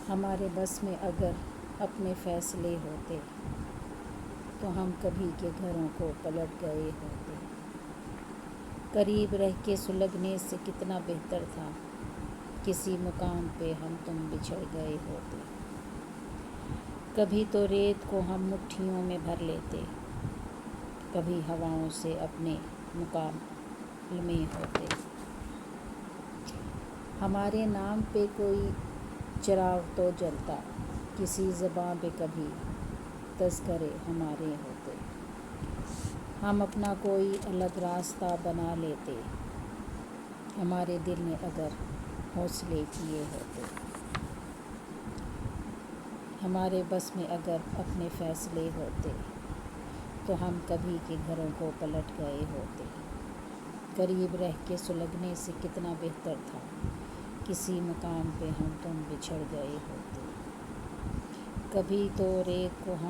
ہمارے بس میں اگر اپنے فیصلے ہوتے تو ہم کبھی کے گھروں کو پلٹ گئے ہوتے۔ قریب رہ کے سلگنے سے کتنا بہتر تھا، کسی مقام پہ ہم تم بچھڑ گئے ہوتے۔ کبھی تو ریت کو ہم مٹھیوں میں بھر لیتے، کبھی ہواؤں سے اپنے مکالمے ہوتے۔ ہمارے نام پہ کوئی چراغ تو جلتا، کسی زباں پہ کبھی تذکرے ہمارے ہوتے۔ ہم اپنا کوئی الگ راستہ بنا لیتے، ہمارے دل نے اگر حوصلے کیے ہوتے۔ ہمارے بس میں اگر اپنے فیصلے ہوتے تو ہم کبھی کے گھروں کو پلٹ گئے ہوتے۔ قریب رہ کے سلگنے سے کتنا بہتر تھا، کسی مقام پہ ہم تم بچھڑ گئے ہوتے۔ کبھی تو ریت کو ہم